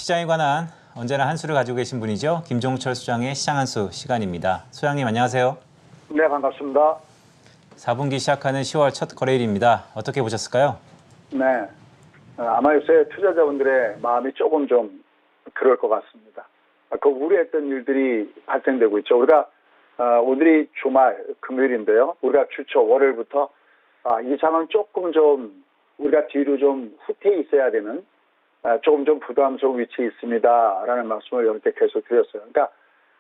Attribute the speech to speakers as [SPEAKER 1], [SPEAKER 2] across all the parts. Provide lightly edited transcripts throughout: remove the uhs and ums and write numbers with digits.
[SPEAKER 1] 시장에 관한 언제나 한 수를 가지고 계신 분이죠. 김종철 수장의 시장 한 수 시간입니다. 소장님 안녕하세요.
[SPEAKER 2] 네, 반갑습니다.
[SPEAKER 1] 4분기 시작하는 10월 첫 거래일입니다. 어떻게 보셨을까요?
[SPEAKER 2] 네, 아마 요새 투자자분들의 마음이 조금 좀 그럴 것 같습니다. 그 우려했던 일들이 발생되고 있죠. 우리가 오늘이 주말 금요일인데요. 우리가 주초 월요일부터 이상은 조금 좀 우리가 뒤로 좀 후퇴해 있어야 되는 조금 좀 부담스러운 위치에 있습니다라는 말씀을 여러분께 계속 드렸어요. 그러니까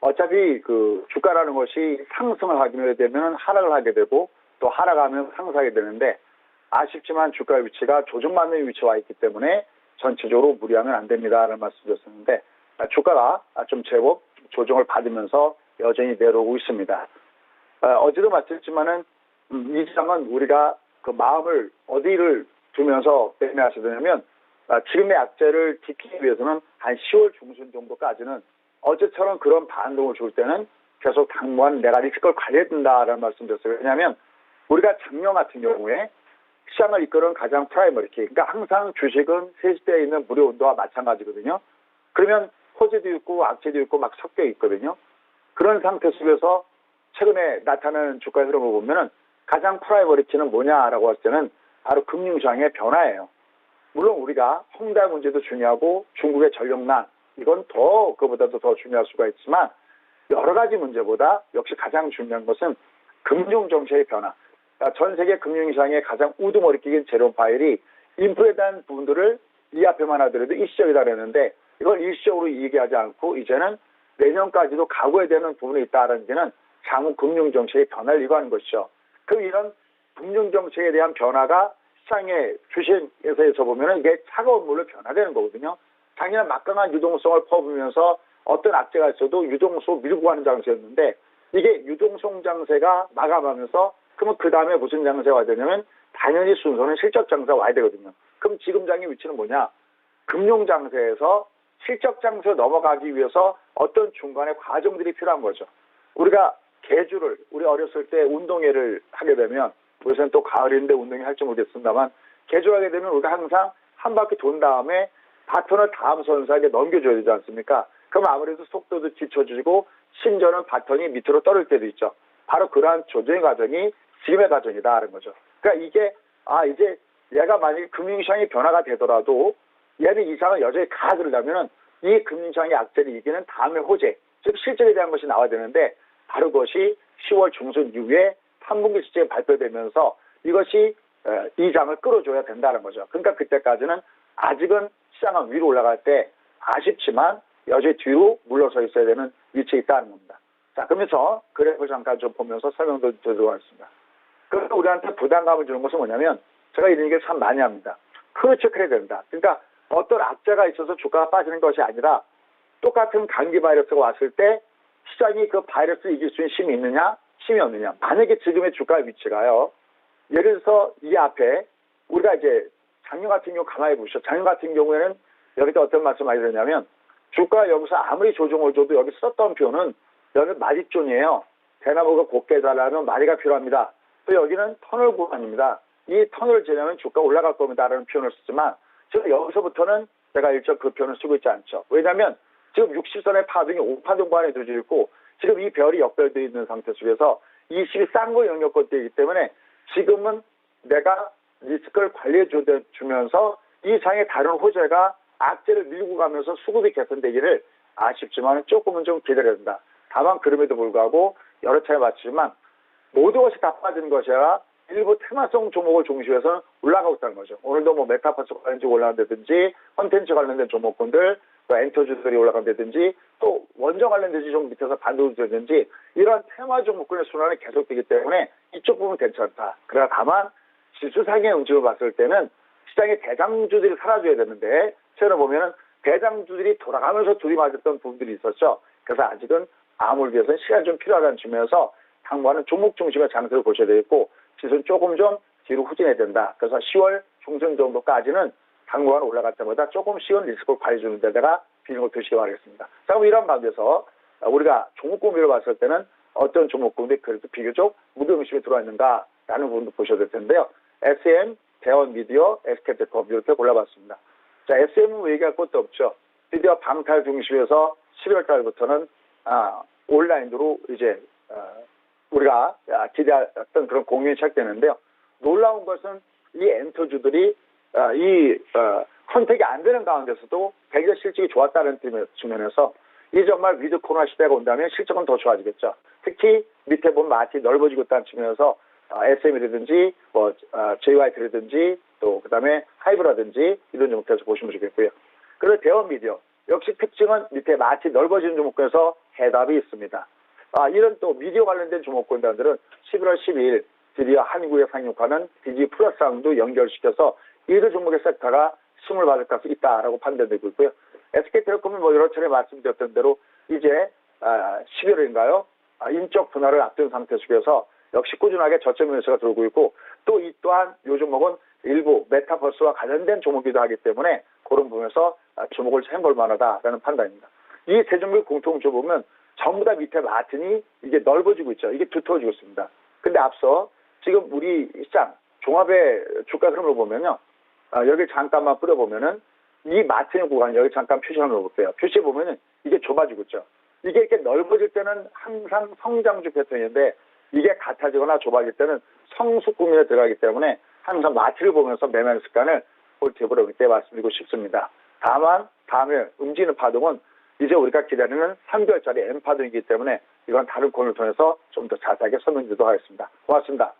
[SPEAKER 2] 어차피 그 주가라는 것이 상승을 하게 되면 하락을 하게 되고 또 하락하면 상승하게 되는데 아쉽지만 주가 위치가 조정받는 위치에 와 있기 때문에 전체적으로 무리하면 안 됩니다라는 말씀드렸었는데 주가가 좀 제법 조정을 받으면서 여전히 내려오고 있습니다. 어제도 말씀드렸지만은 이 시장은 우리가 그 마음을 어디를 두면서 매매하셔야 되냐면 지금의 악재를 지키기 위해서는 한 10월 중순 정도까지는 어제처럼 그런 반동을 줄 때는 계속 당분간 내가 리스크를 관리해야 된다라는 말씀드렸어요. 왜냐하면 우리가 작년 같은 경우에 시장을 이끄는 가장 프라이머리 키, 그러니까 항상 주식은 세시대에 있는 무료 운동와 마찬가지거든요. 그러면 호재도 있고 악재도 있고 막 섞여 있거든요. 그런 상태 속에서 최근에 나타나는 주가 흐름을 보면은 가장 프라이머리 키는 뭐냐라고 했을 때는 바로 금융시장의 변화예요. 물론 우리가 헝다 문제도 중요하고 중국의 전력난 이건 더 그보다도 더 중요할 수가 있지만 여러 가지 문제보다 역시 가장 중요한 것은 금융 정책의 변화. 그러니까 전 세계 금융시장의 가장 우두머리 끼긴 제롬 파웰이 인플레에 대한 부분들을 이 앞에만 하더라도 일시적이다 그랬는데 이걸 일시적으로 얘기하지 않고 이제는 내년까지도 각오해야 되는 부분이 있다는 게는 향후 금융 정책의 변화를 이거하는 것이죠. 그럼 이런 금융 정책에 대한 변화가 시장의 주식에서 보면 이게 차가운 물로 변화되는 거거든요. 작년 막강한 유동성을 퍼부으면서 어떤 악재가 있어도 유동성 밀고 가는 장세였는데 이게 유동성 장세가 마감하면서 그러면 그 다음에 무슨 장세가 와야 되냐면 당연히 순서는 실적 장세가 와야 되거든요. 그럼 지금 장의 위치는 뭐냐? 금융 장세에서 실적 장세로 넘어가기 위해서 어떤 중간에 과정들이 필요한 거죠. 우리가 개주를 우리 어렸을 때 운동회를 하게 되면 요새는 또 가을인데 운동회 할지 모르겠습니다만 개주하게 되면 우리가 항상 한 바퀴 돈 다음에 바톤을 다음 선수에게 넘겨줘야 되지 않습니까? 그럼 아무래도 속도도 뒤쳐지고 심지어는 바톤이 밑으로 떨어질 때도 있죠. 바로 그러한 조정의 과정이 지금의 과정이다라는 거죠. 그러니까 이게 이제 얘가 만약에 금융시장이 변화가 되더라도 얘는 이상을 여전히 가 그러려면은 이 금융시장의 악재를 이기는 다음의 호재, 즉 실적에 대한 것이 나와야 되는데 바로 그것이 10월 중순 이후에 3분기 실적이 발표되면서 이것이 이 장을 끌어줘야 된다는 거죠. 그러니까 그때까지는 아직은 시장은 위로 올라갈 때 아쉽지만 여전히 뒤로 물러서 있어야 되는 위치에 있다는 겁니다. 자, 그러면서 그래프 잠깐 좀 보면서 설명도 드리도록 하겠습니다. 그래서 우리한테 부담감을 주는 것은 뭐냐면 제가 이런 얘기를 참 많이 합니다. 크로체크해야 된다. 그러니까 어떤 악재가 있어서 주가가 빠지는 것이 아니라 똑같은 감기 바이러스가 왔을 때 시장이 그 바이러스를 이길 수 있는 힘이 있느냐, 힘이 없느냐. 만약에 지금의 주가 위치가요. 예를 들어서 이 앞에 우리가 이제 작년 같은 경우 가만히 보시죠. 작년 같은 경우에는 여기서 어떤 말씀 많이 드렸냐면 주가 여기서 아무리 조정을 줘도 여기 썼던 표는 여기는 마디존이에요. 대나무가 곱게 자라면 마디가 필요합니다. 또 여기는 터널 구간입니다. 이 터널을 지나면 주가 올라갈 겁니다라는 표현을 쓰지만 지금 여기서부터는 제가 일절 그 표현을 쓰고 있지 않죠. 왜냐하면 지금 60선의 파동이 5파동 구간에 두져 있고 지금 이 별이 역별되어 있는 상태 속에서 20이 싼거 영역권이기 때문에 지금은 내가 리스크를 관리해 주면서 이 장의 다른 호재가 악재를 밀고 가면서 수급이 개선되기를 아쉽지만 조금은 좀 기다려야 된다. 다만 그럼에도 불구하고 여러 차례 맞추지만 모든 것이 다 빠지는 것이 아니라 일부 테마성 종목을 중심해서 올라가고 있다는 거죠. 오늘도 뭐 메타버스 관련주 올라간다든지 컨텐츠 관련된 종목군들 또 엔터주들이 올라간다든지 또 원전 관련된 좀 밑에서 반도체든지 이런 테마 종목군의 순환이 계속되기 때문에 이쪽 부분 괜찮다. 그러나 다만 지수상의 움직임을 봤을 때는 시장의 대장주들이 사라져야 되는데 최근에 보면은 대장주들이 돌아가면서 둘이 맞았던 부분들이 있었죠. 그래서 아직은 암을 위해서는 시간이 좀 필요하다는 측면에서 당분간은 종목 중심의 장세를 보셔야 되겠고 지수는 조금 좀 뒤로 후진해야 된다. 그래서 10월 중순 정도까지는 당분간 올라갈 때마다 조금 쉬운 리스크를 관리 주는 데다가 비중을 두시기 바라겠습니다. 자, 그럼 이런 가운데서 우리가 종목 구매를 봤을 때는 어떤 종목 구매들이 그래도 비교적 무게중심에 들어와 있는가라는 부분도 보셔야 될 텐데요. SM, 대원미디어, SK텔레콤 이렇게 골라봤습니다. 자, SM은 얘기할 것도 없죠. 드디어 방탈 중심에서 11월 달부터는 온라인으로 이제 우리가 기대했던 그런 공연이 시작되는데요. 놀라운 것은 이 엔터주들이 컨택이 안 되는 가운데서도 대기업 실적이 좋았다는 측면에서 이 정말 위드 코로나 시대가 온다면 실적은 더 좋아지겠죠. 특히 밑에 보면 마치 넓어지고 있다는 측면에서 SM이라든지 뭐 JYT라든지 또 그다음에 하이브라든지 이런 종목에서 보시면 좋겠고요. 그리고 대원 미디어 역시 특징은 밑에 마치 넓어지는 종목에서 해답이 있습니다. 이런 또 미디어 관련된 종목군들은 11월 12일 드디어 한국에 상륙하는 디지 플러스랑도 연결시켜서 이들 종목의 섹터가 힘을 받을 것이 있다라고 판단되고 있고요. SK텔레콤은 뭐 여러 차례 말씀드렸던 대로 이제 11월인가요? 인적 분할을 앞둔 상태 속에서 역시 꾸준하게 저점 매수가 들어오고 있고 또 이 또한 요 종목은 일부 메타버스와 관련된 종목이기도 하기 때문에 그런 부분에서 주목을 해볼 만하다라는 판단입니다. 이 세 종목의 공통점 보면 전부 다 밑에 마진이 이게 넓어지고 있죠. 이게 두터워지고 있습니다. 근데 앞서 지금 우리 시장 종합의 주가 흐름을 보면요. 여기 잠깐만 뿌려보면은 이 마틴 구간 여기 잠깐 표시 한번 해볼게요. 표시해 보면은 이게 좁아지고 있죠. 이게 이렇게 넓어질 때는 항상 성장주 패턴인데 이게 같아지거나 좁아질 때는 성숙 국면에 들어가기 때문에 항상 마틴을 보면서 매매하는 습관을 폴트해보려고 그때 말씀드리고 싶습니다. 다만 다음에 움직이는 파동은 이제 우리가 기다리는 3개월짜리 M파동이기 때문에 이건 다른 코너를 통해서 좀 더 자세하게 설명드리도록 하겠습니다. 고맙습니다.